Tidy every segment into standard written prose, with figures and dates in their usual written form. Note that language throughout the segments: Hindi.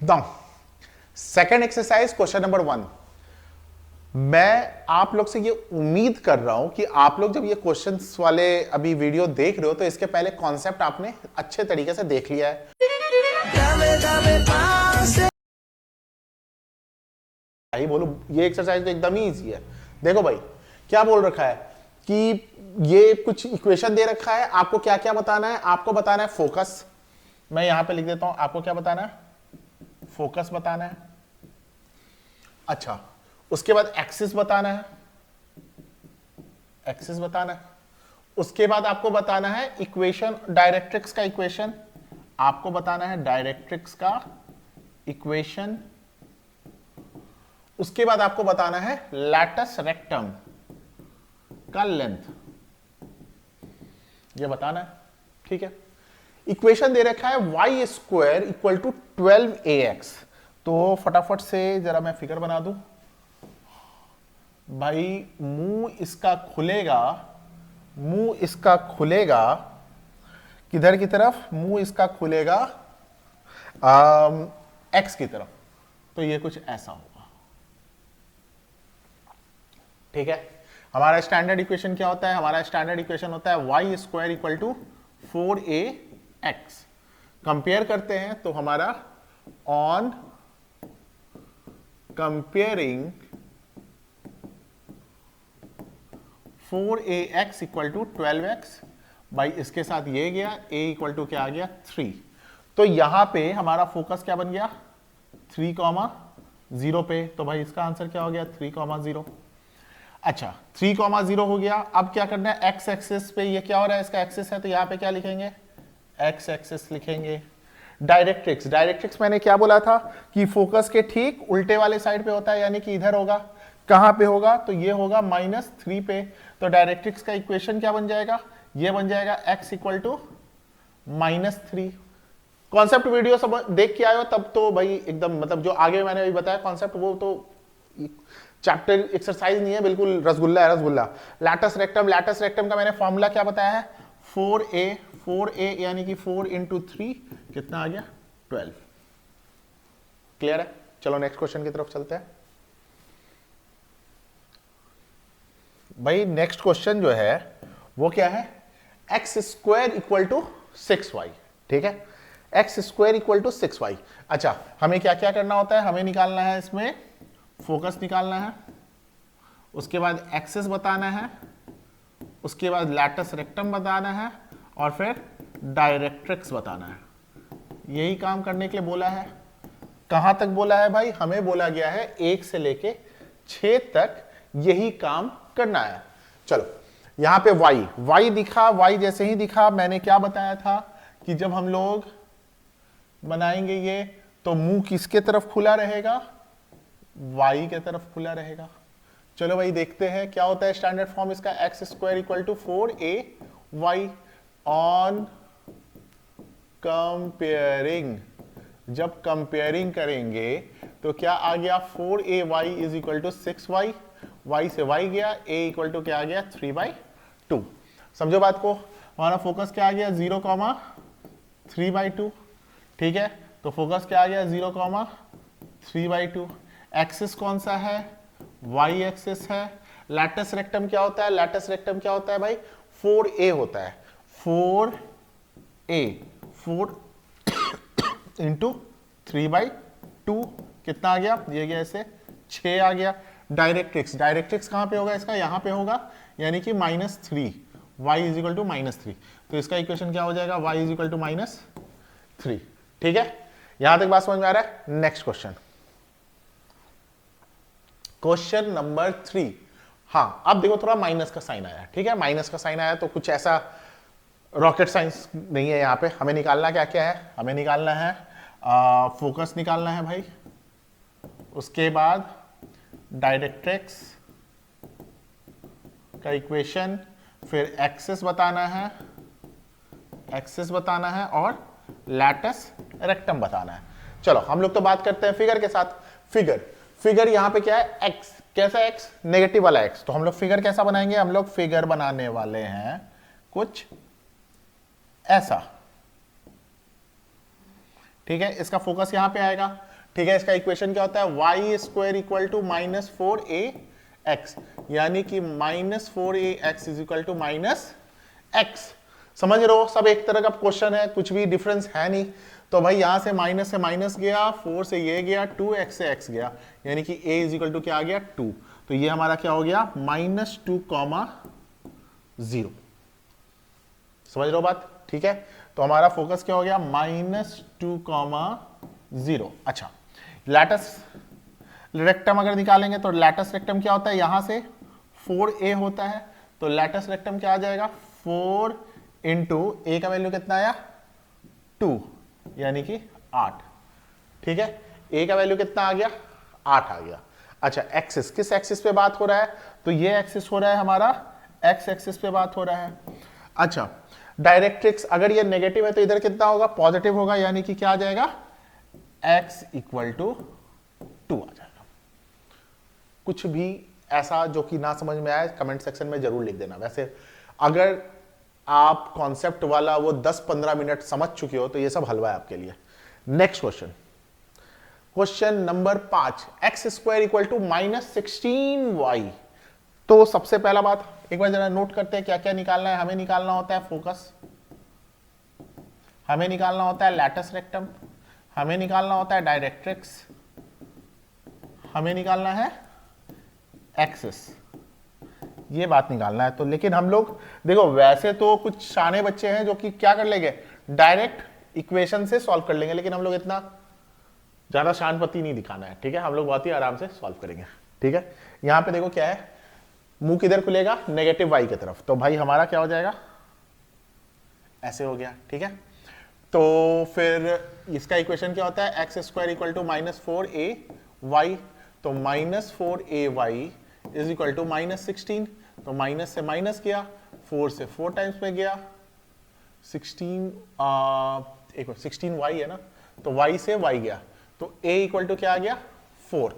Now second exercise, question number 1। मैं आप लोग से ये उम्मीद कर रहा हूं कि आप लोग जब ये क्वेश्चंस वाले अभी वीडियो देख रहे हो तो इसके पहले कॉन्सेप्ट आपने अच्छे तरीके से देख लिया है। भाई बोलो, ये एक्सरसाइज तो एकदम ही इजी है। देखो भाई, क्या बोल रखा है कि ये कुछ इक्वेशन दे रखा है, आपको क्या क्या बताना है। आपको बताना है फोकस, मैं यहां पे लिख देता हूं। आपको क्या बताना है? फोकस बताना है। अच्छा, उसके बाद एक्सिस बताना है, एक्सिस बताना है। उसके बाद आपको बताना है इक्वेशन, डायरेक्ट्रिक्स का इक्वेशन आपको बताना है, डायरेक्ट्रिक्स का इक्वेशन। उसके बाद आपको बताना है लैटस रेक्टम का लेंथ, ये बताना है। ठीक है, इक्वेशन दे रखा है y square equal to 12ax। तो फटाफट से जरा मैं फिगर बना दूं भाई। मुंह इसका खुलेगा, मुंह इसका खुलेगा किधर की तरफ? मुंह इसका खुलेगा x की तरफ। तो ये कुछ ऐसा होगा। ठीक है, हमारा स्टैंडर्ड इक्वेशन क्या होता है? हमारा स्टैंडर्ड इक्वेशन होता है y square equal to 4ax। Compare करते हैं तो हमारा on comparing 4ax equal to 12x भाई, इसके साथ ये गया, a इक्वल टू क्या आ गया? 3। तो यहां पे हमारा फोकस क्या बन गया? 3,0 पे। तो भाई इसका आंसर क्या हो गया? 3,0। अच्छा, 3,0 हो गया। अब क्या करना है? एक्स एक्सिस पे ये क्या हो रहा है? इसका एक्सिस है, तो यहां पे क्या लिखेंगे? एक्स एक्सिस लिखेंगे। डायरेक्ट्रिक्स, डायरेक्ट्रिक्स मैंने क्या बोला था कि फोकस के ठीक उल्टे वाले साइड पे होता है, यानी कि इधर होगा। कहां पे होगा? तो ये होगा -3 पे। तो डायरेक्ट्रिक्स का इक्वेशन क्या बन जाएगा? ये बन जाएगा x equal to -3। Concept video सब देख के आए हो तब तो भाई एकदम, मतलब जो आगे मैंने अभी बताया कॉन्सेप्ट, वो तो चैप्टर एक्सरसाइज नहीं है, बिल्कुल रसगुल्ला है, rasgulla. Latus rectum, latus rectum का मैंने फॉर्मूला क्या बताया है? 4a यानी कि 4 इंटू 3 कितना आ गया? 12। क्लियर है? चलो नेक्स्ट क्वेश्चन की तरफ चलते हैं भाई। नेक्स्ट क्वेश्चन जो है वो क्या है? X square equal to 6y। ठीक है, x square equal to 6y। अच्छा, हमें क्या क्या करना होता है? हमें निकालना है इसमें फोकस निकालना है, उसके बाद एक्सिस बताना है, उसके बाद लैटस रेक्टम बताना है, और फिर डायरेक्ट्रिक्स बताना है। यही काम करने के लिए बोला है। कहां तक बोला है भाई? हमें बोला गया है 1 से लेके 6 तक यही काम करना है। चलो, यहां पे y दिखा, y जैसे ही दिखा मैंने क्या बताया था कि जब हम लोग बनाएंगे ये, तो मुंह किसके तरफ खुला रहेगा? y के तरफ खुला रहेगा। चलो भाई देखते हैं क्या होता है स्टैंडर्ड फॉर्म इसका। X square equal to 4ay on comparing. जब कंपेयरिंग करेंगे तो क्या आ गया? 4ay is equal to 6y, y से y गया, a इक्वल टू क्या आ गया? 3/2। समझो बात को, हमारा फोकस क्या आ गया? 0,3/2। ठीक है, तो फोकस क्या आ गया? 0,3/2। एक्सिस कौन सा है? y एक्सिस है। लैटस रेक्टम क्या होता है? लैटस रेक्टम क्या होता है भाई? 4a होता है। 4a 4 इंटू 3/2 कितना आ गया? ये गया ऐसे 6 आ गया। डायरेक्ट्रिक्स, डायरेक्ट्रिक्स कहां पे होगा? इसका यहां पे होगा, यानी कि -3, y इज इक्वल टू -3। तो इसका इक्वेशन क्या हो जाएगा? y is equal to -3। ठीक है, यहां तक बात समझ में आ रहा है? Next question, question number 3। हाँ, अब देखो थोड़ा माइनस का साइन आया। ठीक है, माइनस का साइन आया तो कुछ ऐसा रॉकेट साइंस नहीं है। यहां पे हमें निकालना क्या क्या है? हमें निकालना है फोकस निकालना है भाई, उसके बाद डायरेक्ट्रिक्स का इक्वेशन, फिर एक्सिस बताना है, एक्सिस बताना है, और लैटस रेक्टम बताना है। चलो हम लोग तो बात करते हैं फिगर के साथ। फिगर यहां पे क्या है? एक्स। कैसा एक्स? नेगेटिव वाला एक्स। तो हम लोग फिगर कैसा बनाएंगे? हम लोग फिगर बनाने वाले हैं कुछ ऐसा। ठीक है, इसका फोकस यहां पे आएगा। ठीक है, इसका इक्वेशन क्या होता है, y square equal to minus 4ax, यानी कि -4ax is equal to -x। समझ रहे हो, सब एक तरह का क्वेश्चन है, कुछ भी डिफरेंस है नहीं। तो भाई यहां से माइनस से माइनस गया, 4 से ये गया, 2x से x गया, यानी कि a इज इक्वल टू क्या आ गया 2। तो ये हमारा क्या हो गया -2,0। समझ रहे हो बात, ठीक है। तो हमारा फोकस क्या हो गया -2,0। अच्छा, लैटस रेक्टम अगर निकालेंगे तो लैटस रेक्टम क्या होता है, यहां से 4a होता है, तो लैटस रेक्टम क्या आ जाएगा 4 इंटू ए का वैल्यू कितना आया 2, यानी कि 8। ठीक है, ए का वैल्यू कितना आ गया 8 आ गया। अच्छा, एक्सिस, किस एक्सिस पे बात हो रहा है, तो ये एक्सिस हो रहा है हमारा एक्स एक्सिस पे बात हो रहा है। अच्छा, डायरेक्ट्रिक्स अगर ये नेगेटिव है तो इधर कितना होगा, पॉजिटिव होगा, यानी कि क्या आ जाएगा x इक्वल टू 2 आ जाएगा। कुछ भी ऐसा जो कि ना समझ में आए कमेंट सेक्शन में जरूर लिख देना। वैसे अगर आप कॉन्सेप्ट वाला वो 10-15 मिनट समझ चुके हो तो ये सब हलवा है आपके लिए। Next question, question number 5, x square equal to -16y। तो सबसे पहला बात एक बार जरा नोट करते हैं क्या क्या निकालना है। हमें निकालना होता है फोकस, हमें निकालना होता है लैटस रेक्टम, हमें निकालना होता है डायरेक्ट्रिक्स, हमें निकालना है एक्सिस, ये बात निकालना है। तो लेकिन हम लोग देखो, वैसे तो कुछ शाने बच्चे हैं जो कि क्या कर लेंगे, डायरेक्ट इक्वेशन से सॉल्व कर लेंगे, लेकिन हम लोग इतना ज्यादा शानपति नहीं दिखाना है, ठीक है। हम लोग बहुत ही आराम से सॉल्व करेंगे, ठीक है। यहां पे देखो क्या है, मुंह किधर खुलेगा, नेगेटिव वाई की तरफ, तो भाई हमारा क्या हो जाएगा ऐसे हो गया, ठीक है। तो फिर इसका इक्वेशन क्या होता है, x square equal to -4ay, तो -4ay इज इक्वल टू -16, तो माइनस से माइनस गया, 4 से 4 टाइम्स में गया, 16y है ना, तो y से y गया, तो a इक्वल टू क्या आ गया 4।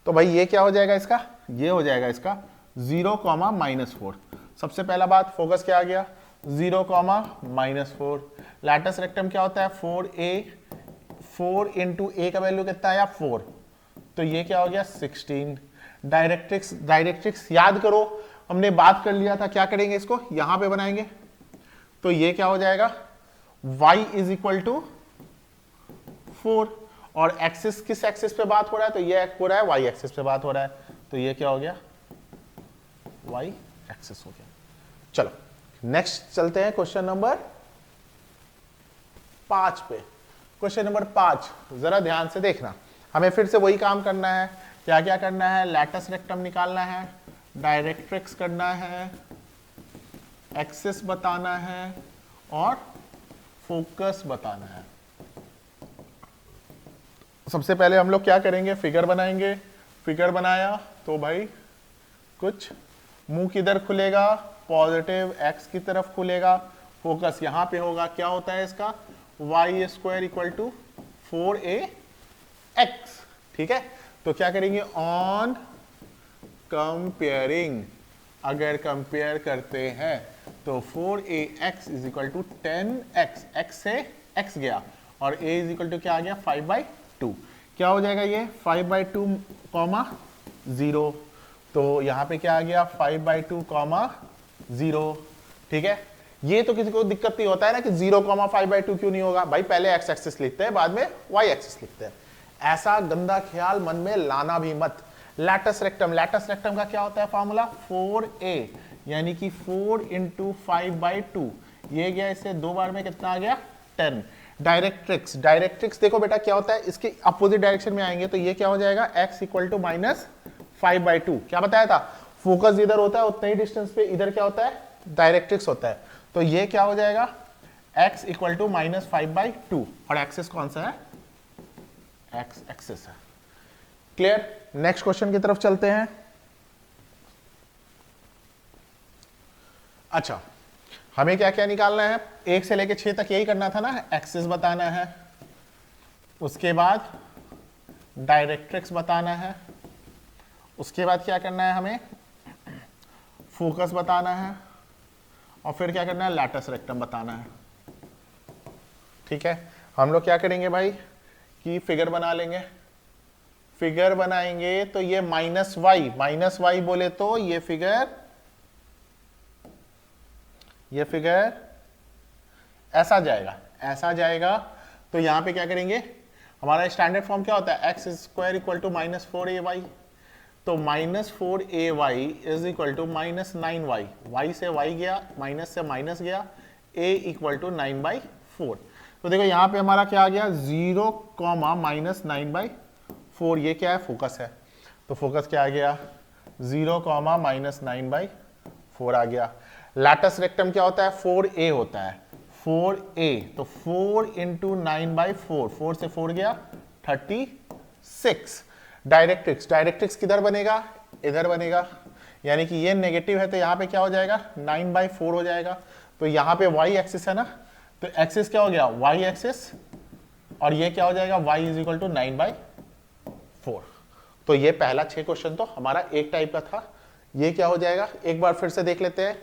तो भाई ये क्या हो जाएगा इसका, ये हो जाएगा इसका 0, -4। सबसे पहला बात फोकस क्या आ गया 0, -4। लैटस रेक्टम क्या होता है 4a, 4 इंटू a का वैल्यू कितना आया 4, तो ये क्या हो गया 16। डायरेक्ट्रिक्स, डायरेक्ट्रिक्स याद करो, हमने बात कर लिया था, क्या करेंगे इसको यहां पे बनाएंगे, तो ये क्या हो जाएगा y इज इक्वल टू 4, और एक्सिस किस एक्सिस पे बात हो रहा है, तो ये हो रहा है y एक्सिस पे बात हो रहा है, तो ये क्या हो गया y एक्सिस हो गया। चलो नेक्स्ट चलते हैं क्वेश्चन नंबर 5 पे। क्वेश्चन नंबर 5 जरा ध्यान से देखना, हमें फिर से वही काम करना है। क्या क्या करना है, लैटस रेक्टम निकालना है, डायरेक्ट्रिक्स करना है, एक्सिस बताना है और फोकस बताना है। सबसे पहले हम लोग क्या करेंगे, फिगर बनाएंगे। फिगर बनाया तो भाई कुछ मुंह किधर खुलेगा, पॉजिटिव एक्स की तरफ खुलेगा, फोकस यहां पे होगा, क्या होता है इसका y square equal to 4ax, ठीक है। तो क्या करेंगे, ऑन कंपेयरिंग, अगर कंपेयर करते हैं तो 4ax is equal to 10x, x से x गया और a इज इक्वल टू क्या आ गया 5/2, क्या हो जाएगा ये 5/2, 0, तो यहां पे क्या आ गया 5/2, 0, ठीक है। ये तो किसी को दिक्कत नहीं होता है ना कि 0, 5/2 क्यों नहीं होगा, भाई पहले x एक्सिस लिखते हैं बाद में y एक्सिस लिखते हैं, ऐसा गंदा ख्याल मन में लाना भी मत। लैटस रेक्टम, लैटस रेक्टम का क्या होता है फॉर्मूला 4a, यानी कि 4 इंटू 5/2, ये गया इससे 2 बार में कितना आ गया 10। डायरेक्ट्रिक्स, डायरेक्ट्रिक्स देखो बेटा क्या होता है, इसके अपोजिट डायरेक्शन में आएंगे तो ये क्या हो जाएगा x इक्वल टू -5/2, क्या बताया था, फोकस इधर होता है उतने ही डिस्टेंस पे इधर क्या होता है डायरेक्ट्रिक्स होता है, तो ये क्या हो जाएगा x इक्वल टू -5/2, और एक्सिस कौन सा है, x एक्सिस है। क्लियर, नेक्स्ट क्वेश्चन की तरफ चलते हैं। अच्छा, हमें क्या क्या निकालना है, 1 से लेके 6 तक यही करना था ना, एक्सिस बताना है, उसके बाद डायरेक्ट्रिक्स बताना है, उसके बाद क्या करना है हमें फोकस बताना है, और फिर क्या करना है लैटस रेक्टम बताना है, ठीक है। हम लोग क्या करेंगे भाई कि फिगर बना लेंगे, फिगर बनाएंगे तो ये माइनस वाई बोले तो ये फिगर ऐसा जाएगा। तो यहां पे क्या करेंगे, हमारा स्टैंडर्ड फॉर्म क्या होता है, x square equal to -4ay। तो -4ay is equal to -9y, y से y गया, माइनस से माइनस गया, a इक्वल टू 9/4। तो देखो यहां पे हमारा क्या आ गया, 0, -9/4। ये क्या है, फोकस है। तो फोकस क्या आ गया, 0, -9/4 आ गया। लैटस रेक्टम क्या होता है, 4a होता है, 4a। तो 4 इंटू 9/4, 4 से 4 गया 36। डायरेक्ट्रिक्स किधर बनेगा, इधर बनेगा, यानी कि ये नेगेटिव है तो यहां पे क्या हो जाएगा, 9/4 हो जाएगा। तो यहां पे y एक्सिस है ना, तो एक्सिस क्या हो गया, y एक्सिस, और ये क्या हो जाएगा, y इज इक्वल टू 9/4। तो ये पहला 6 क्वेश्चन तो हमारा एक टाइप का था। ये क्या हो जाएगा, एक बार फिर से देख लेते हैं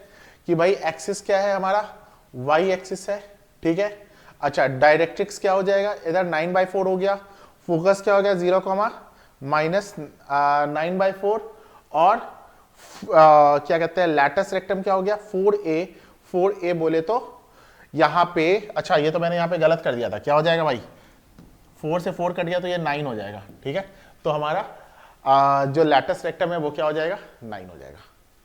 कि भाई एक्सिस क्या है हमारा, y एक्सिस है, ठीक है। अच्छा, डायरेक्ट्रिक्स क्या हो जाएगा, इधर 9/4 हो गया, फोकस क्या हो गया 0, -9/4, और क्या कहते हैं, लैटस रेक्टम क्या हो गया 4a बोले तो यहां पे, अच्छा ये तो मैंने यहां पे गलत कर दिया था, क्या हो जाएगा भाई, 4 से 4 कट गया तो ये 9 हो जाएगा, ठीक है। तो हमारा जो लैटस रेक्टम है वो क्या हो जाएगा, 9 हो जाएगा।